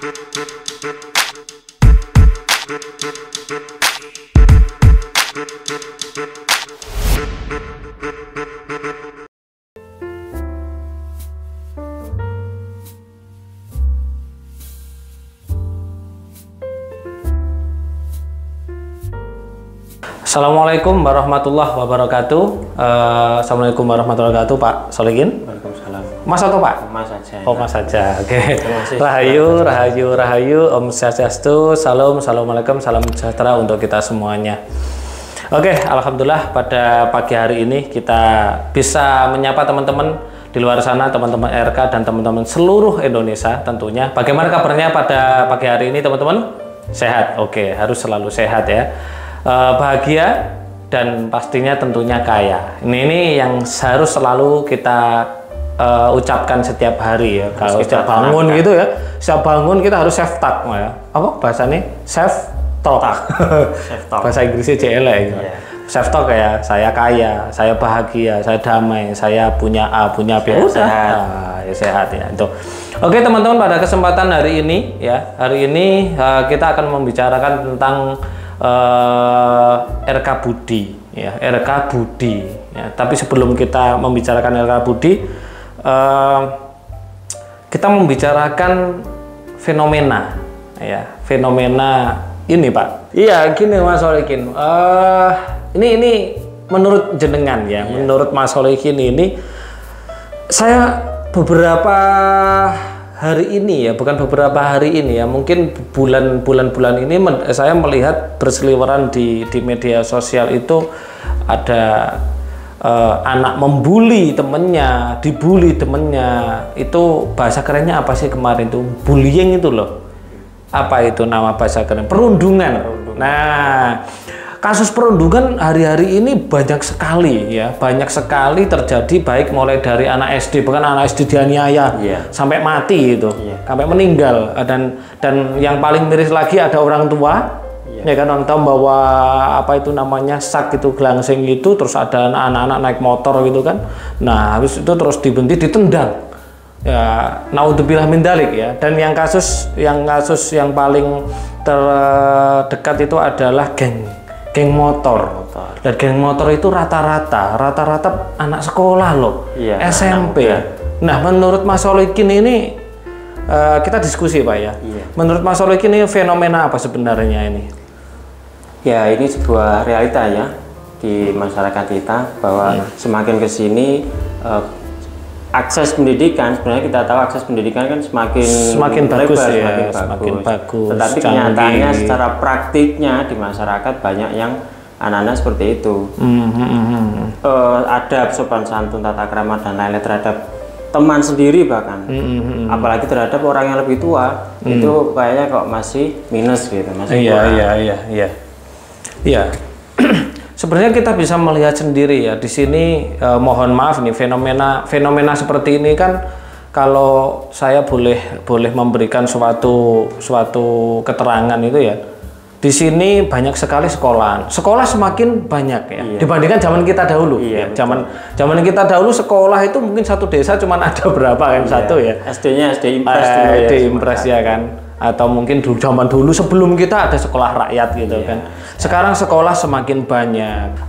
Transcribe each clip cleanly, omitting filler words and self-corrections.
Assalamualaikum warahmatullahi wabarakatuh. Assalamualaikum warahmatullahi wabarakatuh, Pak Solikin. Waalaikumsalam. Mas atau Pak? Mas saja. Oh, Mas saja. Oke. Rahayu, rahayu, rahayu. Om Swastiastu. Salam, assalamualaikum, salam sejahtera untuk kita semuanya. Oke, alhamdulillah pada pagi hari ini kita bisa menyapa teman-teman di luar sana, teman-teman RK dan teman-teman seluruh Indonesia tentunya. Bagaimana kabarnya pada pagi hari ini, teman-teman? Sehat. Oke, harus selalu sehat ya. Bahagia dan pastinya tentunya kaya. Ini yang harus selalu kita ucapkan setiap hari ya. Kalau setiap bangun gitu ya, setiap bangun kita harus self talk ya. Apa bahasanya? Self talk. Bahasa Inggrisnya CL gitu. Yeah. Self talk ya, saya kaya, saya bahagia, saya damai, saya punya A, punya B. Sehat. Ya sehat ya itu. Oke teman-teman, pada kesempatan hari ini ya, hari ini kita akan membicarakan tentang RK Budi ya, RK Budi ya. Tapi sebelum kita membicarakan RK Budi, kita membicarakan fenomena ya, fenomena ini Pak. Iya gini Mas Solikin, ini menurut jenengan ya, menurut Mas Solikin ini, saya beberapa hari ini ya, bukan beberapa hari ini ya, mungkin bulan-bulan ini saya melihat berseliweran di media sosial itu ada anak membuli temennya, dibully temennya. Itu bahasa kerennya apa sih kemarin tuh? Bullying itu loh. Apa itu nama bahasa keren? Perundungan. Nah, kasus perundungan hari-hari ini banyak sekali ya, banyak sekali terjadi, baik mulai dari anak SD, bahkan anak SD dianiaya sampai mati itu, sampai meninggal, dan yang paling miris lagi ada orang tua, ya kan, orang tua bawa apa itu namanya sak itu, gelangsing itu, terus ada anak-anak naik motor gitu kan, nah habis itu terus dibentik, ditendang, ya naudzubillah min dzalik ya. Dan yang kasus yang paling terdekat itu adalah geng motor. Dan geng motor itu rata-rata anak sekolah loh, SMP. Nah, menurut Mas Solikin ini kita diskusi Pak ya. Menurut Mas Solikin ini fenomena apa sebenarnya ini? Ya, ini sebuah realita ya di masyarakat kita, bahwa semakin kesini akses pendidikan, sebenarnya kita tahu akses pendidikan kan semakin bagus lebar, ya, semakin bagus. Tetapi kenyataannya secara praktiknya di masyarakat banyak yang anak-anak seperti itu. Ada sopan santun, tata krama dan lain-lain terhadap teman sendiri bahkan, apalagi terhadap orang yang lebih tua, itu kayaknya kok masih minus gitu, masih kurang. Iya. Sebenarnya kita bisa melihat sendiri ya di sini. Mohon maaf nih, fenomena seperti ini kan, kalau saya boleh memberikan suatu keterangan itu ya, di sini banyak sekali sekolah semakin banyak ya, dibandingkan zaman kita dahulu. Zaman kita dahulu sekolah itu mungkin satu desa cuma ada berapa kan, satu ya, SD-nya SD Impres SD Impres ya kan, atau mungkin zaman dulu sebelum kita ada sekolah rakyat gitu kan. Sekarang sekolah semakin banyak,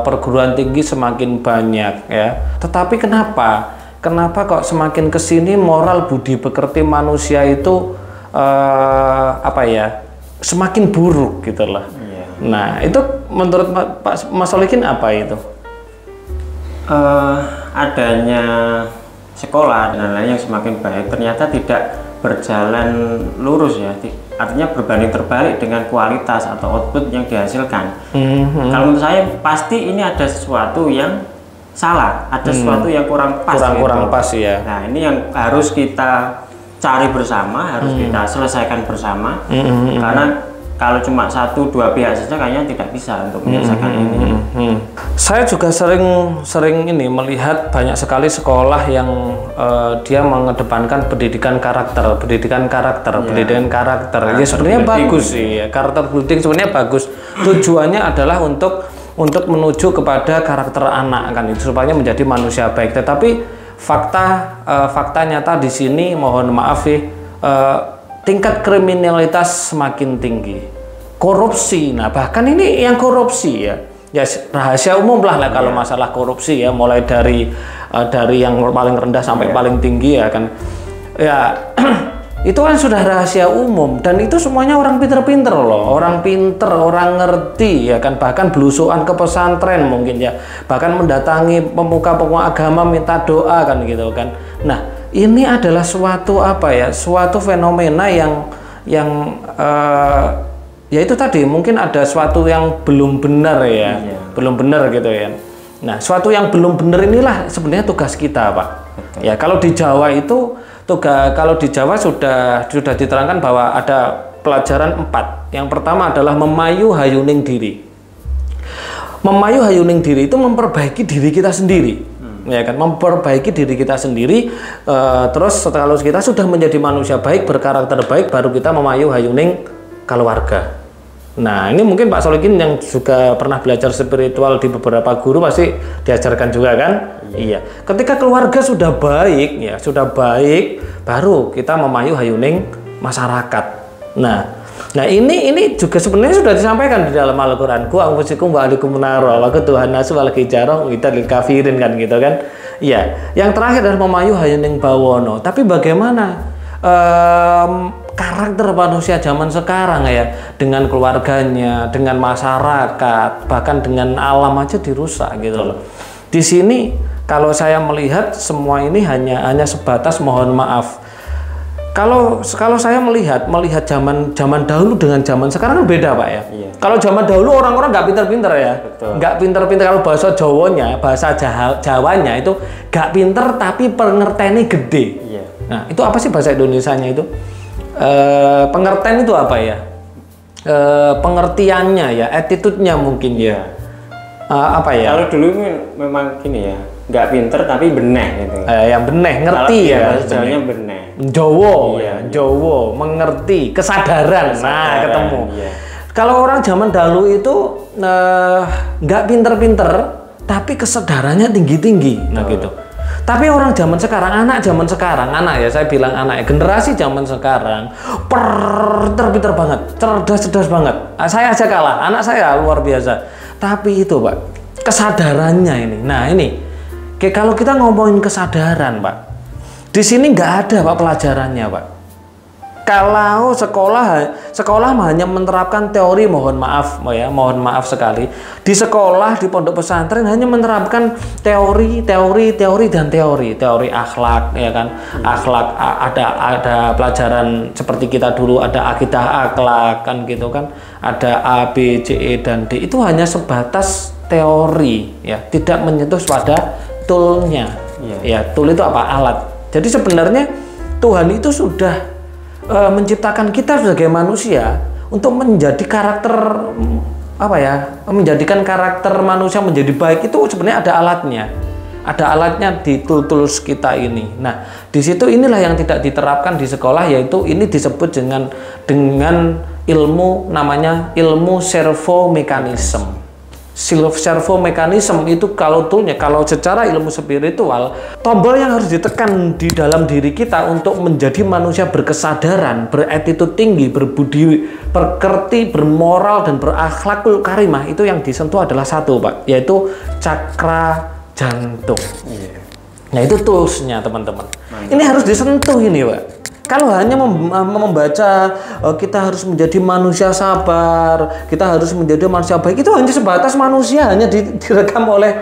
perguruan tinggi semakin banyak ya. Tetapi kenapa kok semakin kesini moral budi pekerti manusia itu apa ya, semakin buruk gitu loh. Nah, itu menurut Pak Mas Solikin apa itu? Adanya sekolah dan lain-lain yang semakin baik ternyata tidak berjalan lurus ya, artinya berbanding terbalik dengan kualitas atau output yang dihasilkan. Kalau menurut saya pasti ini ada sesuatu yang salah, ada sesuatu yang kurang pas. Kurang pas ya. Nah, ini yang harus kita cari bersama, harus kita selesaikan bersama. Karena kalau cuma satu dua pihak saja kayaknya tidak bisa untuk menyelesaikan ini. Saya juga sering ini melihat banyak sekali sekolah yang dia mengedepankan pendidikan karakter. Ya sebenarnya bagus sih ya, karakter building sebenarnya bagus. Tujuannya adalah untuk menuju kepada karakter anak kan, itu supaya menjadi manusia baik. Tetapi fakta nyata di sini, mohon maaf sih, tingkat kriminalitas semakin tinggi, korupsi. Nah bahkan ini yang korupsi ya rahasia umum lah kalau masalah korupsi ya, mulai dari yang paling rendah sampai paling tinggi ya kan ya. Itu kan sudah rahasia umum, dan itu semuanya orang pinter-pinter loh, orang pinter, orang ngerti ya kan, bahkan belusuan ke pesantren mungkin ya, bahkan mendatangi pemuka-pemuka agama minta doa kan gitu kan. Nah ini adalah suatu apa ya, suatu fenomena yang ya itu tadi mungkin ada suatu yang belum benar ya, belum benar gitu ya. Nah, suatu yang belum benar inilah sebenarnya tugas kita, Pak. Betul. Ya, kalau di Jawa itu kalau di Jawa sudah diterangkan bahwa ada pelajaran 4. Yang pertama adalah memayu hayuning diri. Memayu hayuning diri itu memperbaiki diri kita sendiri. Ya kan, memperbaiki diri kita sendiri. Terus setelah kita sudah menjadi manusia baik, berkarakter baik, baru kita memayu hayuning keluarga. Nah ini mungkin Pak Solikin yang juga pernah belajar spiritual di beberapa guru pasti diajarkan juga kan. Iya. Ketika keluarga sudah baik ya, sudah baik, baru kita memayu hayuning masyarakat. Nah ini juga sebenarnya sudah disampaikan di dalam Al-Quran. Ku anfusikum wa alikum naro wa Tuhan nasu wal kijarah kita lil kafirin kan gitu kan. Iya. Yang terakhir adalah memayu hayuning bawono. Tapi bagaimana karakter manusia zaman sekarang ya, dengan keluarganya, dengan masyarakat, bahkan dengan alam aja dirusak gitu loh. Di sini kalau saya melihat semua ini hanya sebatas mohon maaf. Kalau saya melihat zaman dahulu dengan zaman sekarang kan beda Pak ya. Iya. Kalau zaman dahulu orang-orang nggak pinter-pinter ya, nggak pinter-pinter. Kalau bahasa Jawanya itu nggak pinter tapi pengertiannya gede. Iya. Nah itu apa sih bahasa Indonesianya itu? Pengertian itu apa ya? Pengertiannya ya, attitude-nya mungkin ya. Apa ya? Kalau dulu memang gini ya, nggak pinter tapi beneh gitu. Yang beneh, ngerti ya. Bahasanya beneh. Jowo ya, Jowo, mengerti, kesadaran. Nah, ketemu. Iya. Kalau orang zaman dahulu itu nggak pinter-pinter, tapi kesadarannya tinggi-tinggi. Nah gitu. Tapi orang zaman sekarang, anak ya, saya bilang anak ya, generasi zaman sekarang, pinter banget, cerdas banget. Saya aja kalah, anak saya luar biasa. Tapi itu Pak, kesadarannya ini. Nah ini, kalau kita ngomongin kesadaran Pak, di sini nggak ada Pak pelajarannya Pak. Kalau sekolah hanya menerapkan teori, mohon maaf sekali. Di sekolah, di pondok pesantren hanya menerapkan teori akhlak ya kan. Akhlak ada pelajaran seperti kita dulu ada akidah akhlak kan gitu kan. Ada A, B, C, E dan D. Itu hanya sebatas teori ya, tidak menyentuh pada toolnya. Ya, tool itu apa? Alat. Jadi sebenarnya Tuhan itu sudah menciptakan kita sebagai manusia untuk menjadi karakter menjadikan karakter manusia menjadi baik. Itu sebenarnya ada alatnya di tools kita ini. Nah di situ inilah yang tidak diterapkan di sekolah, yaitu ini disebut dengan ilmu, namanya ilmu servomekanisme. Servomekanisme itu kalau secara ilmu spiritual, tombol yang harus ditekan di dalam diri kita untuk menjadi manusia berkesadaran, beretitude tinggi, berbudi pekerti, bermoral dan berakhlakul karimah, itu yang disentuh adalah satu Pak, yaitu cakra jantung. Nah itu toolsnya teman-teman. Ini harus disentuh ini Pak. Kalau hanya membaca kita harus menjadi manusia sabar, kita harus menjadi manusia baik, itu hanya sebatas manusia, hanya direkam oleh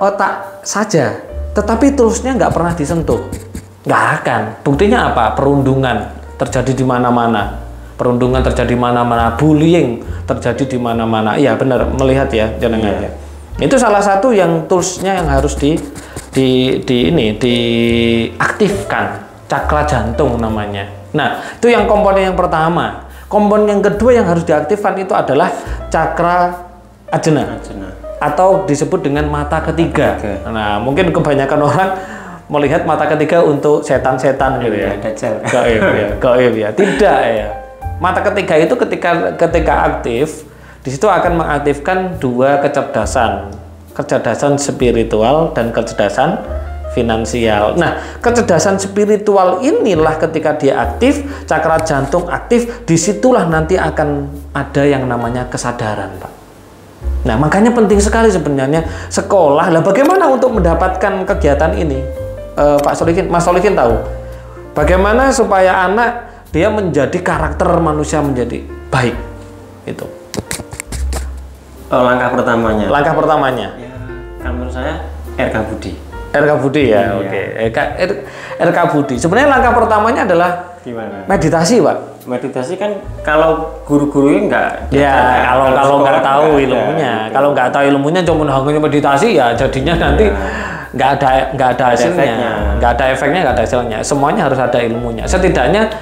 otak saja. Tetapi terusnya nggak pernah disentuh, nggak akan. Buktinya apa? Perundungan terjadi di mana-mana, bullying terjadi di mana-mana. Iya benar, melihat ya jenengan ya. Itu salah satu yang toolsnya yang harus diaktifkan. Cakra jantung namanya. Nah, itu yang komponen yang pertama. Komponen yang kedua yang harus diaktifkan itu adalah cakra ajna. Atau disebut dengan mata ketiga. Nah, mungkin kebanyakan orang melihat mata ketiga untuk setan-setan gitu ya. Gaib ya. Tidak ya. Mata ketiga itu ketika aktif, di situ akan mengaktifkan dua kecerdasan spiritual dan kecerdasan finansial. Nah, kecerdasan spiritual inilah ketika dia aktif, cakra jantung aktif, disitulah nanti akan ada yang namanya kesadaran, Pak. Nah, makanya penting sekali sebenarnya sekolah. Lah, bagaimana untuk mendapatkan kegiatan ini? Pak Solikin, Mas Solikin tahu bagaimana supaya anak dia menjadi karakter manusia menjadi baik itu. Langkah pertamanya. Langkah pertamanya. Ya, kan menurut saya RK Budi. RK Budi ya, oke. RK Budi. Sebenarnya langkah pertamanya adalah gimana? Meditasi, Pak. Meditasi kan kalau guru-gurunya enggak. Ya, kalau nggak tahu ilmunya, kalau nggak tahu ilmunya cuma hanya meditasi ya jadinya nanti nggak ada hasilnya, nggak ada efeknya, nggak ada hasilnya. Semuanya harus ada ilmunya. Setidaknya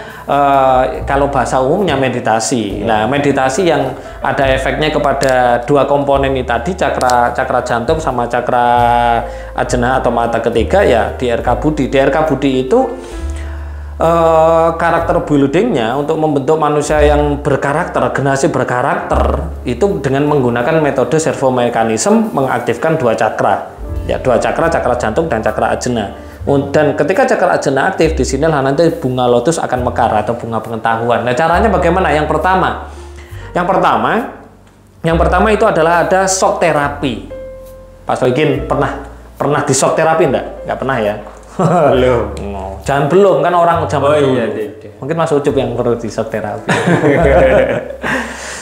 kalau bahasa umumnya meditasi. Nah, meditasi yang ada efeknya kepada dua komponen ini tadi, cakra jantung sama cakra ajna atau mata ketiga ya di RK Budi. Di RK Budi itu karakter buildingnya untuk membentuk manusia yang berkarakter, generasi berkarakter itu dengan menggunakan metode servomekanisme mengaktifkan dua cakra. Ya, dua cakra jantung dan cakra ajna. Dan ketika cakra ajna aktif, di sinilah nanti bunga lotus akan mekar atau bunga pengetahuan. Nah, caranya bagaimana? Yang pertama itu adalah ada shock terapi. Pak Soikin pernah di shock terapi enggak? Enggak pernah ya? Belum. Jangan belum, kan orang zaman dulu. Iya. Mungkin Mas Ucup yang perlu di shock terapi.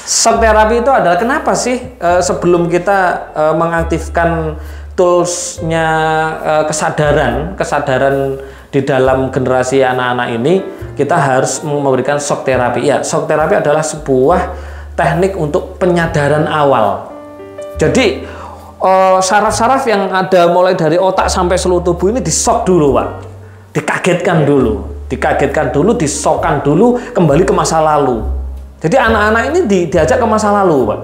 Shock terapi itu adalah kenapa sih sebelum kita mengaktifkan toolsnya kesadaran di dalam generasi anak-anak ini, kita harus memberikan shock terapi. Ya, shock terapi adalah sebuah teknik untuk penyadaran awal. Jadi saraf-saraf yang ada mulai dari otak sampai seluruh tubuh ini di-shock dulu, Pak. Dikagetkan dulu, disokkan dulu kembali ke masa lalu. Jadi anak-anak ini diajak ke masa lalu, Pak.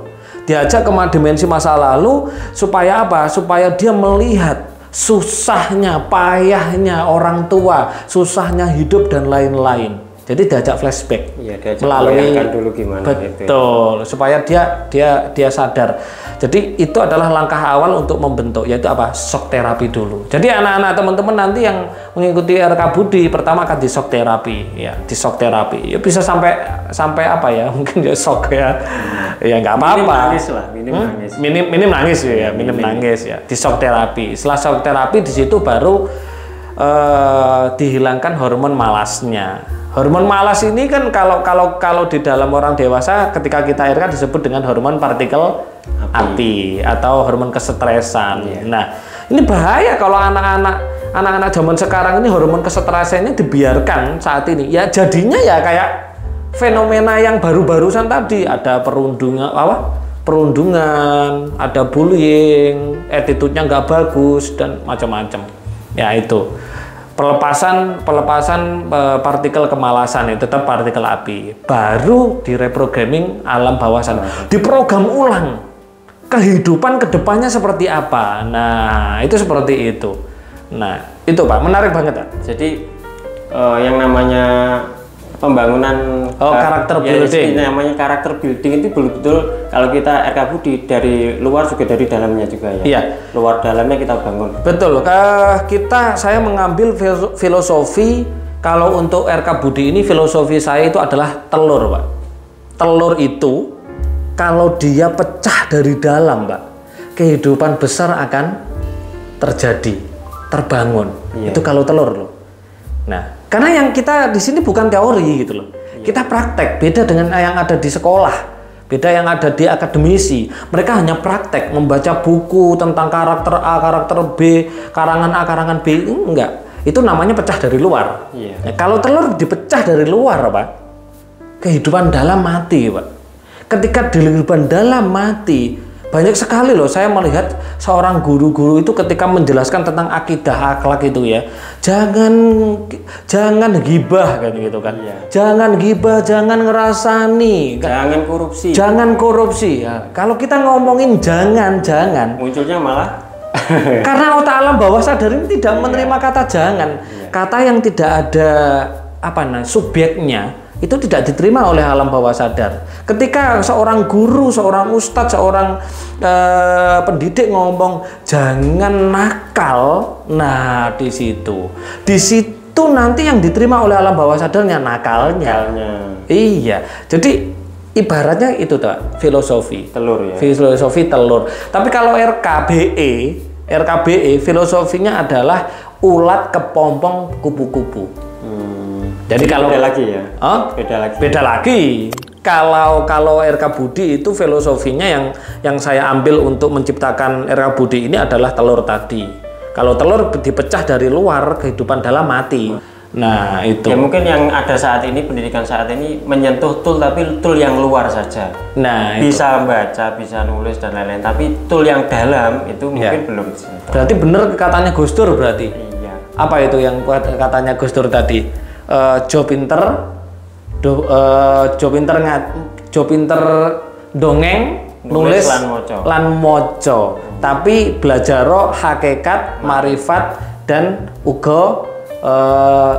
Diajak ke dimensi masa lalu supaya apa? Supaya dia melihat susahnya, payahnya orang tua, susahnya hidup dan lain-lain. Jadi diajak flashback melalui dulu gimana betul itu. Supaya dia sadar. Jadi itu adalah langkah awal untuk membentuk, yaitu apa? Shock terapi dulu. Jadi anak-anak teman-teman nanti yang mengikuti RK Budi pertama akan di shock terapi, ya di shock terapi. Ya bisa sampai apa ya? Mungkin ya shock ya. Ya nggak apa-apa. Minim nangis ya. Di shock terapi. Setelah shock terapi di situ baru dihilangkan hormon malasnya. Hormon malas ini kan kalau di dalam orang dewasa ketika kita airkan disebut dengan hormon partikel api atau hormon kesetresan. Nah, ini bahaya kalau anak-anak zaman sekarang ini hormon kesetresannya dibiarkan saat ini. Ya jadinya ya kayak fenomena yang baru-barusan tadi, ada perundungan, ada bullying, attitude-nya nggak bagus dan macam-macam. Ya itu. Pelepasan partikel kemalasan itu tetap partikel api, baru direprogramming alam bawah sana, diprogram ulang kehidupan kedepannya seperti apa. Nah itu seperti itu. Nah itu Pak, menarik banget Pak. Jadi yang namanya pembangunan karakter building, namanya karakter building itu betul-betul kalau kita RK Budi dari luar juga dari dalamnya juga ya. Iya. Luar dalamnya kita bangun. Betul. Saya mengambil filosofi kalau untuk RK Budi ini, filosofi saya itu adalah telur, Pak. Telur itu kalau dia pecah dari dalam, Pak, kehidupan besar akan terjadi, terbangun. Iya. Itu kalau telur loh. Nah, karena yang kita di sini bukan teori gitu loh. Kita praktek, beda dengan yang ada di sekolah, beda yang ada di akademisi. Mereka hanya praktek, membaca buku tentang karakter A, karakter B, karangan A, karangan B. Enggak, itu namanya pecah dari luar. Nah, kalau telur dipecah dari luar, Pak, kehidupan dalam mati, Pak. Ketika kehidupan dalam mati, banyak sekali loh saya melihat seorang guru-guru itu ketika menjelaskan tentang akidah akhlak itu ya, jangan gibah kan gitu kan. Jangan gibah, jangan ngerasani, jangan korupsi ya. Kalau kita ngomongin jangan munculnya malah karena otak alam bawah sadar ini tidak menerima kata jangan. Kata yang tidak ada subjeknya itu tidak diterima oleh alam bawah sadar. Ketika seorang guru, seorang ustadz, seorang pendidik ngomong jangan nakal, nah di situ nanti yang diterima oleh alam bawah sadarnya nakalnya. Iya, jadi ibaratnya itu tuh filosofi telur ya. Filosofi telur. Tapi kalau RKBE filosofinya adalah ulat kepompong kupu-kupu. Jadi kalau beda lagi ya. Beda lagi. Kalau RK Budi itu filosofinya yang saya ambil untuk menciptakan RK Budi ini adalah telur tadi. Kalau telur dipecah dari luar, kehidupan dalam mati. Nah, itu. Ya mungkin yang ada saat ini, pendidikan saat ini menyentuh tool, tapi tool yang luar saja. Nah, bisa baca, bisa nulis dan lain-lain, tapi tool yang dalam itu mungkin belum disentuh. Berarti benar katanya Gus Dur berarti? Iya. Apa itu yang katanya Gus Dur tadi? Jo pinter dongeng nulis lan moco. Tapi belajaro hakikat marifat dan uga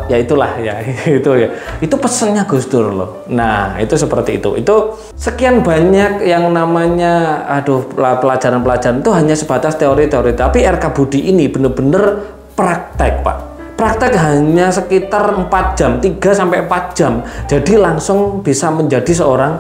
ya itulah ya itu pesannya Gus Dur loh. Nah itu seperti itu sekian banyak yang namanya pelajaran-pelajaran itu hanya sebatas teori-teori, tapi RK Budi ini bener-bener praktek Pak. Praktek hanya sekitar 4 jam, 3 sampai 4 jam. Jadi langsung bisa menjadi seorang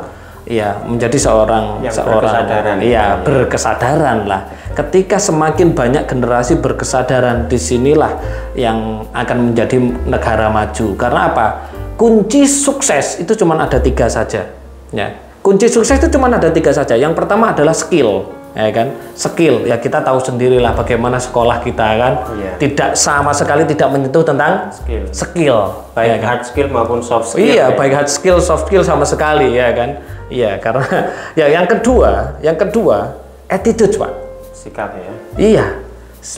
berkesadaran lah. Ketika semakin banyak generasi berkesadaran, disinilah yang akan menjadi negara maju. Karena apa? Kunci sukses itu cuma ada 3 saja. Ya. Kunci sukses itu cuma ada 3 saja. Yang pertama adalah skill. Ya kan, skill ya kita tahu sendirilah bagaimana sekolah kita kan tidak sama sekali tidak menyentuh tentang skill baik ya, hard skill maupun soft skill. Iya, baik hard skill, soft skill sama sekali ya kan. Iya, karena ya yang kedua attitude Pak. Sikap ya. Iya.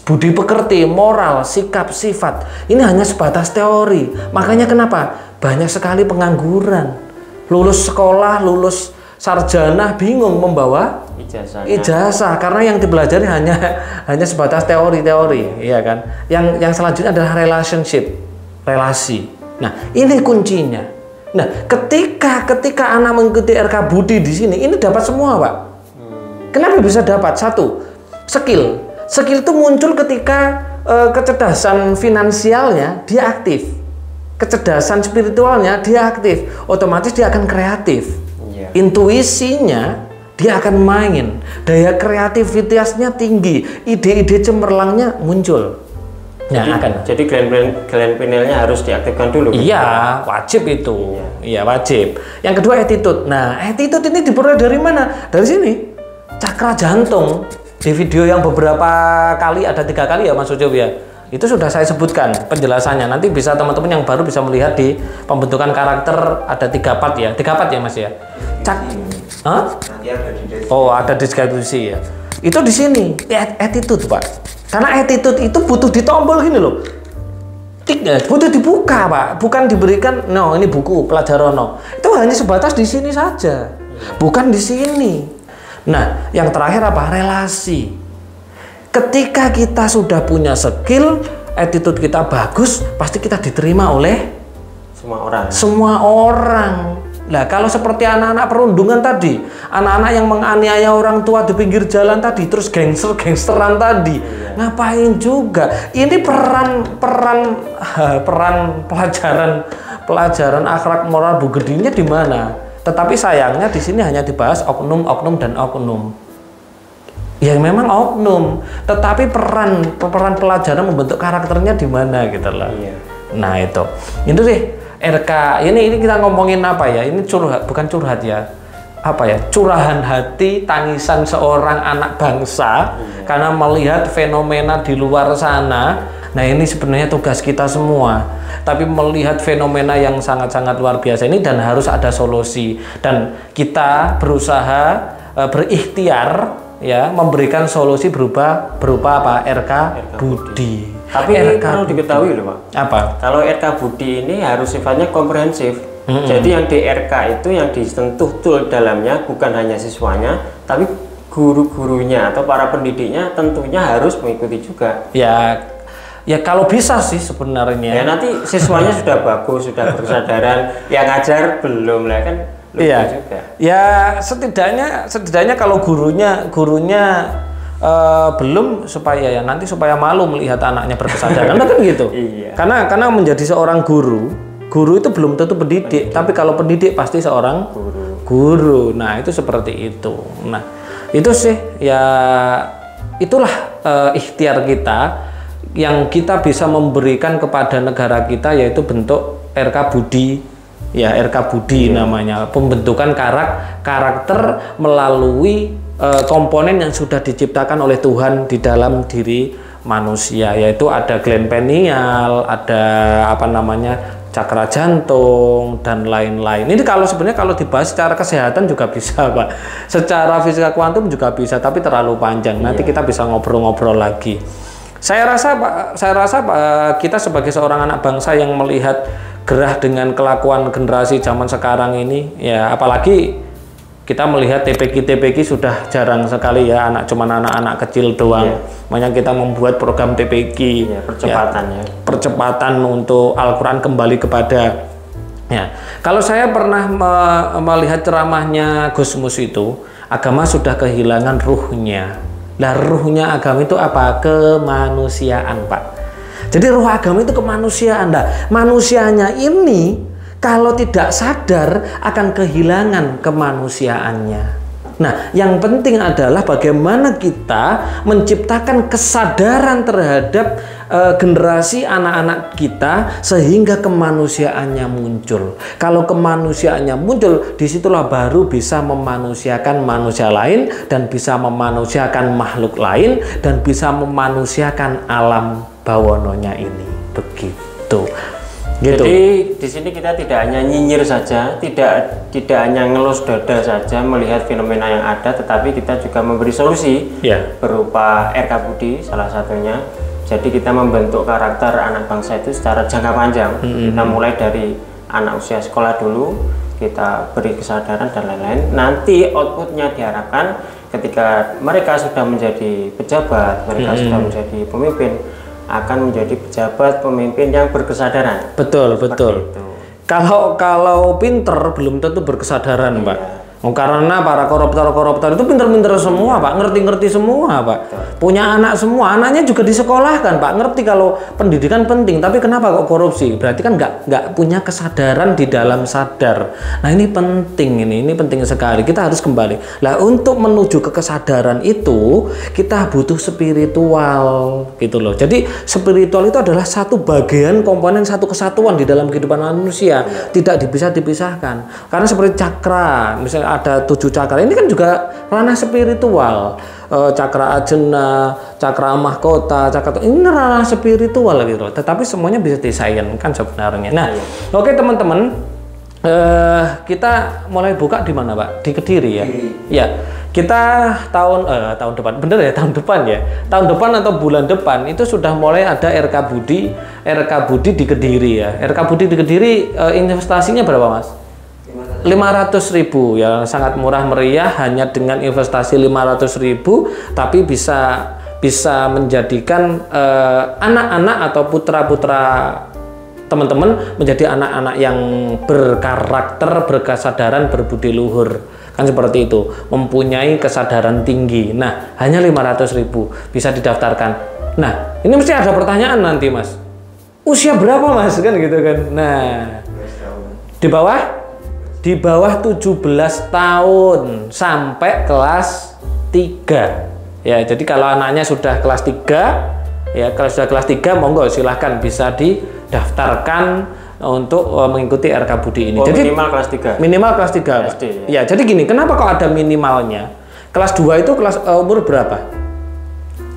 Budi pekerti, moral, sikap, sifat. Ini hanya sebatas teori. Makanya kenapa banyak sekali pengangguran. Lulus sekolah, lulus sarjana bingung membawa ijazah karena yang dipelajari hanya sebatas teori-teori, iya kan? Yang selanjutnya adalah relasi. Nah, ini kuncinya. Nah, ketika anak mengikuti RK Budi di sini, ini dapat semua, Pak. Kenapa bisa dapat? 1, skill. Skill itu muncul ketika kecerdasan finansialnya dia aktif. Kecerdasan spiritualnya dia aktif. Otomatis dia akan kreatif. Intuisinya dia akan main, daya kreativitasnya tinggi, ide-ide cemerlangnya muncul. Jadi gland pinealnya harus diaktifkan dulu. Iya, wajib itu. Iya, wajib. Yang kedua attitude. Nah, attitude ini diperoleh dari mana? Dari sini. Cakra jantung. Di video yang beberapa kali, ada 3 kali ya Mas Ucup ya. Itu sudah saya sebutkan penjelasannya. Nanti bisa teman-teman yang baru bisa melihat di pembentukan karakter ada 3 part ya. 3 part ya Mas ya. Ada deskripsi ya. Itu di sini attitude Pak. Karena attitude itu butuh ditombol gini loh. Butuh dibuka Pak, bukan diberikan. No, ini buku pelajaran no. Itu hanya sebatas di sini saja, bukan di sini. Nah, yang terakhir apa? Relasi. Ketika kita sudah punya skill, attitude kita bagus, pasti kita diterima oleh semua orang. Nah, kalau seperti anak-anak perundungan tadi, anak-anak yang menganiaya orang tua di pinggir jalan tadi, terus gangsteran tadi, ngapain juga? Ini peran pelajaran akhlak moral Bu Gedinya di mana? Tetapi sayangnya di sini hanya dibahas oknum dan oknum. Ya memang oknum, tetapi peran pelajaran membentuk karakternya di mana gitu loh. Nah itu deh. RK ini kita ngomongin apa ya? Ini curhat, bukan curhat ya. Apa ya? Curahan hati, tangisan seorang anak bangsa karena melihat fenomena di luar sana. Nah, ini sebenarnya tugas kita semua. Tapi melihat fenomena yang sangat-sangat luar biasa ini dan harus ada solusi, dan kita berusaha berikhtiar ya memberikan solusi berupa apa? RK Budi. Tapi ini perlu diketahui loh Pak. Apa? Kalau RK Budi ini harus sifatnya komprehensif. Jadi yang di RK itu yang disentuh tool dalamnya bukan hanya siswanya, tapi guru-gurunya atau para pendidiknya tentunya harus mengikuti juga. Ya, Ya kalau bisa sih sebenarnya. Ya nanti siswanya sudah bagus, sudah berkesadaran, yang ngajar belum lah kan. Iya. Juga. Ya setidaknya kalau gurunya belum supaya nanti malu melihat anaknya berkesadaran kan gitu. Iya. Karena menjadi seorang guru itu belum tentu pendidik, tapi kalau pendidik pasti seorang guru. Nah, itu seperti itu. Nah, itu sih ya itulah ikhtiar kita yang kita bisa memberikan kepada negara kita, yaitu bentuk RK Budi. Ya, RK Budi namanya, pembentukan karakter melalui komponen yang sudah diciptakan oleh Tuhan di dalam diri manusia, yaitu ada gland pineal, ada cakra jantung dan lain-lain. Ini sebenarnya kalau dibahas secara kesehatan juga bisa, Pak. Secara fisika kuantum juga bisa, tapi terlalu panjang. Nanti kita bisa ngobrol-ngobrol lagi. Saya rasa Pak, kita sebagai seorang anak bangsa yang melihat gerah dengan kelakuan generasi zaman sekarang ini, ya apalagi kita melihat TPQ sudah jarang sekali ya, anak-anak kecil doang. Makanya kita membuat program TPQ, percepatan untuk Al-Quran kembali kepada. Ya, kalau saya pernah melihat ceramahnya Gus Mus itu, agama sudah kehilangan ruhnya. Nah, ruhnya agama itu apa? Kemanusiaan, Pak. Jadi ruh agama itu kemanusiaan. Nah, manusianya ini kalau tidak sadar akan kehilangan kemanusiaannya. Nah, yang penting adalah bagaimana kita menciptakan kesadaran terhadap generasi anak-anak kita sehingga kemanusiaannya muncul. Kalau kemanusiaannya muncul, disitulah baru bisa memanusiakan manusia lain dan bisa memanusiakan makhluk lain dan bisa memanusiakan alam bawononya ini. Begitu. Gitu. Jadi di sini kita tidak hanya nyinyir saja, tidak hanya ngelus dada saja melihat fenomena yang ada, tetapi kita juga memberi solusi berupa RK Budi salah satunya. Jadi kita membentuk karakter anak bangsa itu secara jangka panjang. Kita mulai dari anak usia sekolah dulu, kita beri kesadaran dan lain-lain. Nanti outputnya diharapkan ketika mereka sudah menjadi pejabat, mereka sudah menjadi pemimpin, akan menjadi pejabat pemimpin yang berkesadaran. Betul. Kalau pinter belum tentu berkesadaran, Pak. Karena para koruptor itu pinter-pinter semua, Pak. Ngerti-ngerti semua, Pak. Punya anak semua, anaknya juga disekolahkan, Pak. Ngerti kalau pendidikan penting, tapi kenapa kok korupsi? Berarti kan nggak punya kesadaran di dalam sadar. Nah, ini penting, ini penting sekali. Kita harus kembali. Nah, untuk menuju ke kesadaran itu, kita butuh spiritual, gitu loh. Jadi spiritual itu adalah satu bagian komponen satu kesatuan di dalam kehidupan manusia, tidak dipisahkan. Karena seperti cakra, misalnya ada 7 cakra, ini kan juga ranah spiritual. Cakra ajna, cakra mahkota, ini ranah spiritual gitu. Tetapi semuanya bisa disayangkan sebenarnya. Nah, oke teman-teman, kita mulai buka di mana, Pak? Di Kediri ya. Ya, kita tahun depan, bener ya, tahun depan ya. Tahun depan atau bulan depan itu sudah mulai ada RK Budi di Kediri ya. RK Budi di Kediri investasinya berapa, Mas? 500.000 ya, sangat murah meriah, hanya dengan investasi 500.000 tapi bisa menjadikan anak-anak atau putra-putra teman-teman menjadi anak-anak yang berkarakter, berkesadaran, berbudi luhur. Kan seperti itu, mempunyai kesadaran tinggi. Nah, hanya 500.000 bisa didaftarkan. Nah, ini mesti ada pertanyaan nanti, Mas. Usia berapa, Mas? Kan gitu kan. Nah, di bawah 17 tahun sampai kelas 3. Ya, jadi kalau anaknya sudah kelas 3, ya kalau sudah kelas 3 monggo silahkan bisa didaftarkan untuk mengikuti RK Budi ini. Jadi minimal kelas 3. Minimal kelas 3. SD, ya, jadi gini, kenapa kok ada minimalnya? Kelas 2 itu umur berapa?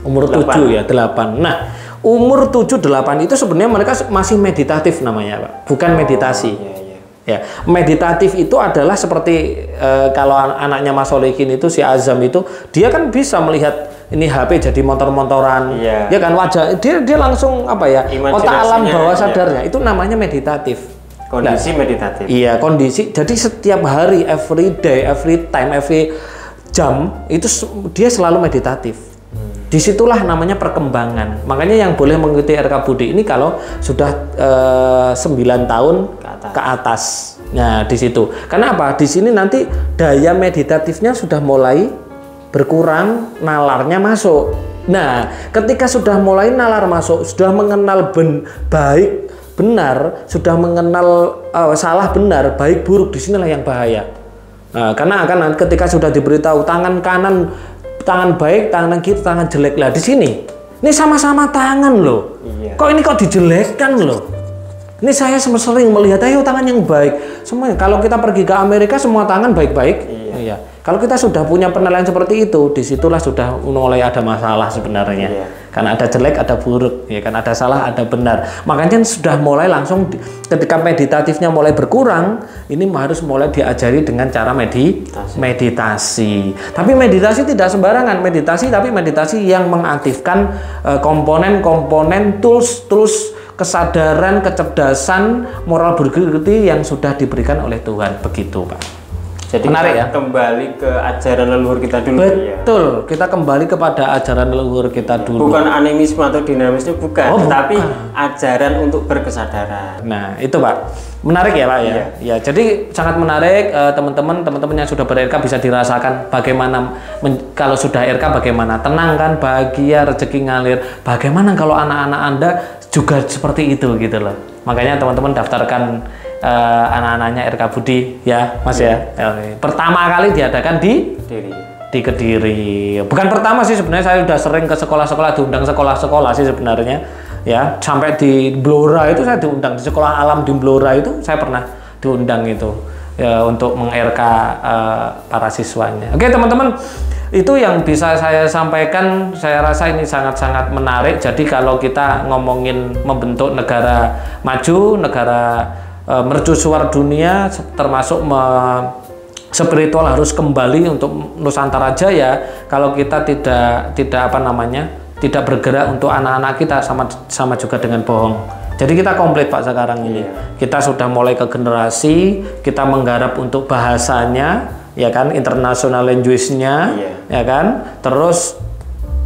Umur 7 ya, 8. Nah, umur 7-8 itu sebenarnya mereka masih meditatif namanya, Pak. Bukan meditasi. Ya, meditatif itu adalah seperti kalau anaknya Mas Solikin itu, si Azam itu, dia kan bisa melihat ini HP jadi motor-motoran, ya kan, wajah dia langsung otak alam bawah sadarnya, itu namanya meditatif. Kondisi meditatif. Iya, kondisi. Jadi setiap hari, every day, every time, every jam itu dia selalu meditatif. Disitulah namanya perkembangan. Makanya yang boleh mengikuti RK Budi ini kalau sudah 9 tahun ke atas. Nah, di situ. Karena apa? Di sini nanti daya meditatifnya sudah mulai berkurang, nalarnya masuk. Nah, ketika sudah mulai nalar masuk, sudah mengenal baik benar, sudah mengenal salah benar, baik buruk, disinilah yang bahaya. Nah, karena akan ketika sudah diberitahu tangan kanan tangan baik, tangan kiri, tangan jelek, lah di sini. Ini sama-sama tangan loh. Iya. Kok ini kok dijelekkan loh? Ini saya sering melihat, ayo tangan yang baik. Semuanya. Kalau kita pergi ke Amerika semua tangan baik-baik. Iya. Kalau kita sudah punya penilaian seperti itu, disitulah sudah mulai ada masalah sebenarnya. Iya. Karena ada jelek, ada buruk, ya kan, ada salah, ada benar. Makanya sudah mulai langsung ketika meditatifnya mulai berkurang, ini harus mulai diajari dengan cara meditasi. Tapi meditasi tidak sembarangan meditasi, tapi meditasi yang mengaktifkan komponen-komponen tools kesadaran, kecerdasan, moral budi yang sudah diberikan oleh Tuhan. Begitu, Pak. Jadi menarik ya, kembali ke ajaran leluhur kita dulu. Betul, kita kembali kepada ajaran leluhur kita dulu. Bukan animisme atau dinamisme, bukan, tapi ajaran untuk berkesadaran. Nah, itu Pak, menarik ya Pak ya. Ya, jadi sangat menarik, teman-teman yang sudah ber-RK bisa dirasakan bagaimana kalau sudah RK bagaimana tenang kan, bahagia, rezeki ngalir. Bagaimana kalau anak-anak Anda juga seperti itu gitu loh. Makanya teman-teman daftarkan anak-anaknya RK Budi ya Mas ya. Pertama kali diadakan di Kediri. Bukan pertama sih sebenarnya, saya sudah sering ke sekolah-sekolah, diundang sekolah-sekolah sih sebenarnya ya. Sampai di Blora itu saya diundang, di sekolah alam di Blora itu saya pernah diundang itu ya, untuk meng-RK para siswanya. Oke teman-teman, itu yang bisa saya sampaikan. Saya rasa ini sangat-sangat menarik. Jadi kalau kita ngomongin membentuk negara maju, negara mercusuar dunia, termasuk spiritual harus kembali untuk Nusantara Jaya. Kalau kita tidak bergerak untuk anak-anak kita, sama juga dengan bohong. Jadi kita komplit Pak sekarang ini. Kita sudah mulai ke generasi, kita menggarap untuk bahasanya, ya kan, international language-nya, ya kan. Terus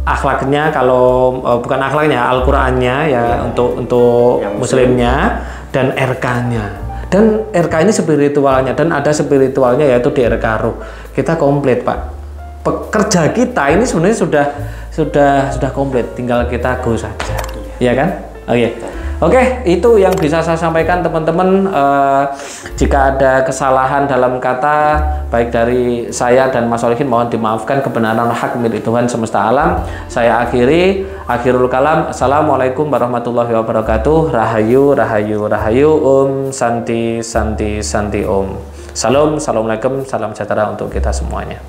akhlaknya, kalau bukan akhlaknya, Al-Qur'annya ya, untuk muslimnya, dan RK-nya. Dan RK ini spiritualnya, dan ada spiritualnya yaitu di RK Ruh. Kita komplit Pak. Pekerja kita ini sebenarnya sudah komplit, tinggal kita go saja. Iya kan? Oke, itu yang bisa saya sampaikan teman-teman. Jika ada kesalahan dalam kata baik dari saya dan Mas Solihin, mohon dimaafkan. Kebenaran hak milik Tuhan semesta alam. Saya akhirul kalam. Assalamualaikum warahmatullahi wabarakatuh. Rahayu, rahayu, rahayu. Santi, santi, santi Om. Salam, assalamualaikum, salam sejahtera untuk kita semuanya.